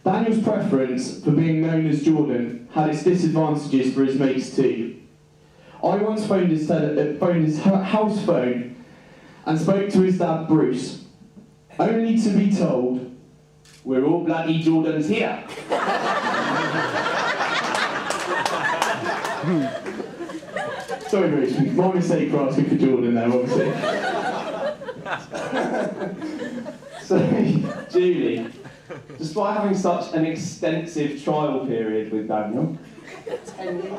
Daniel's preference for being known as Jordan had its disadvantages for his mates too. I once phoned his house phone and spoke to his dad Bruce, only to be told, "We're all bloody Jordans here." Sorry Bruce, my mistake for asking for Jordan there, obviously. So, Julie, despite having such an extensive trial period with Daniel, 10 years?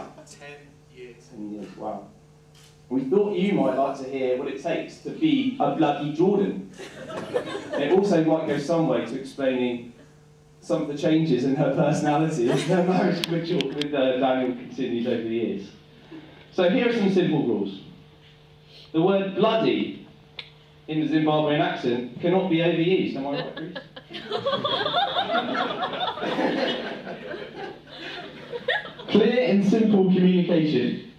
10 years, wow. We thought you might like to hear what it takes to be a bloody Jordan. It also might go some way to explaining some of the changes in her personality as her marriage with Daniel continued over the years. So here are some simple rules. The word bloody in the Zimbabwean accent cannot be overused, am I right, Bruce? Clear and simple communication.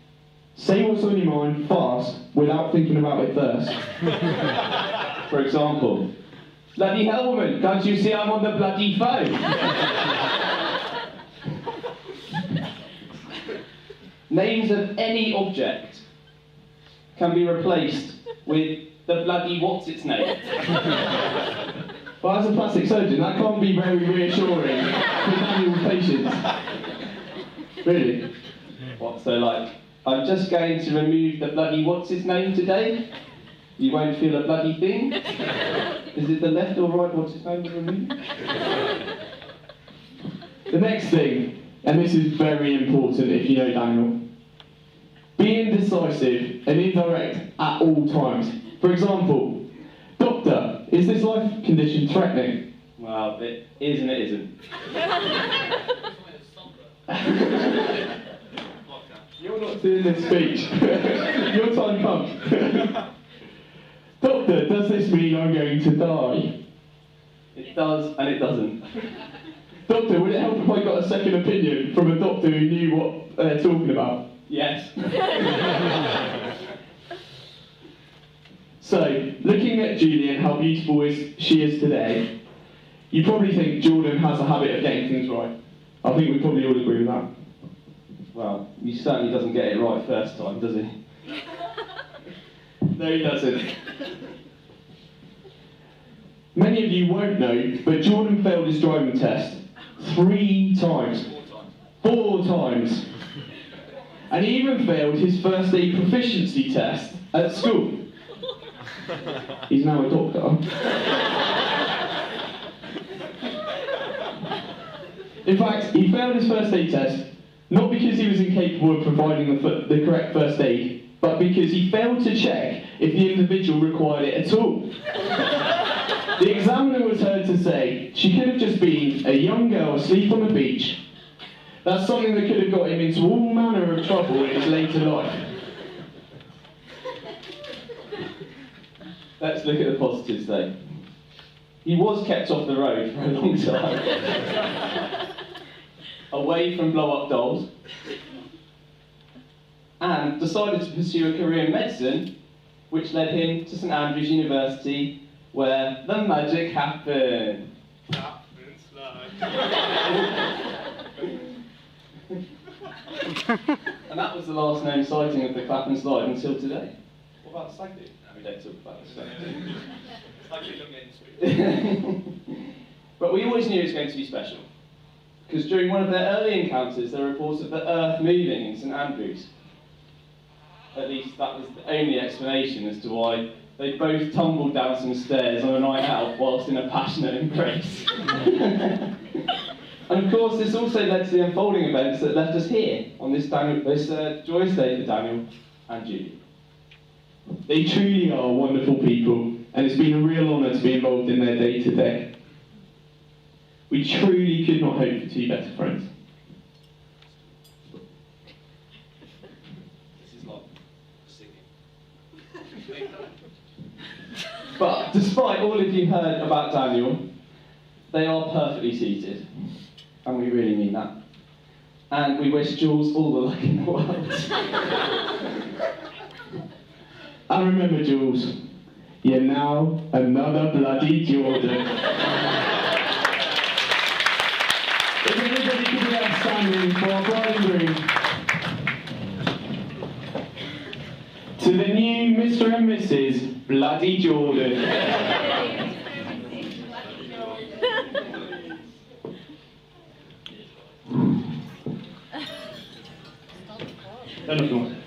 Say what's on your mind fast without thinking about it first. For example, "Bloody hell, woman, can't you see I'm on the bloody phone?" Names of any object can be replaced with the bloody what's-its-name. Well, as a plastic surgeon, that can't be very reassuring for Daniel's patients. Really? What, so like, "I'm just going to remove the bloody what's-its-name today? You won't feel a bloody thing? Is it the left or right what's-its-name to remove?" The next thing, and this is very important if you know Daniel, be indecisive and indirect at all times. For example, "Doctor, is this life condition threatening?" Well, it is and it isn't. You're not doing this speech. Your time comes. "Doctor, does this mean I'm going to die?" It does and it doesn't. "Doctor, would it help if I got a second opinion from a doctor who knew what they're talking about?" Yes. So, looking at Julie and how beautiful she is today, you probably think Jordan has a habit of getting things right. I think we probably all agree with that. Well, he certainly doesn't get it right first time, does he? No, he doesn't. Many of you won't know, but Jordan failed his driving test 3 times. 4 times. And he even failed his first aid proficiency test at school. He's now a doctor. In fact, he failed his first aid test not because he was incapable of providing the correct first aid, but because he failed to check if the individual required it at all. The examiner was heard to say she could have just been a young girl asleep on the beach. That's something that could have got him into all manner of trouble in his later life. Let's look at the positives though. He was kept off the road for a long time. Away from blow-up dolls. And decided to pursue a career in medicine, which led him to St Andrews University, where the magic happened. And that was the last known sighting of the clap and slide until today. What about the stag do? No, we don't talk about the stag do. But we always knew it was going to be special, because during one of their early encounters there were reports of the earth moving in St Andrews. At least that was the only explanation as to why they both tumbled down some stairs on a night out whilst in a passionate embrace. And of course this also led to the unfolding events that left us here on this joyous day for Daniel and Julie. They truly are wonderful people, and it's been a real honour to be involved in their day to day. We truly could not hope for 2 better friends. This is like singing. But despite all of you heard about Daniel, they are perfectly seated, and we really mean that. And we wish Jules all the luck in the world. And remember, Jules, you're now another bloody Jordan. To the new Mr. and Mrs. Bloody Jordan. Then if you want.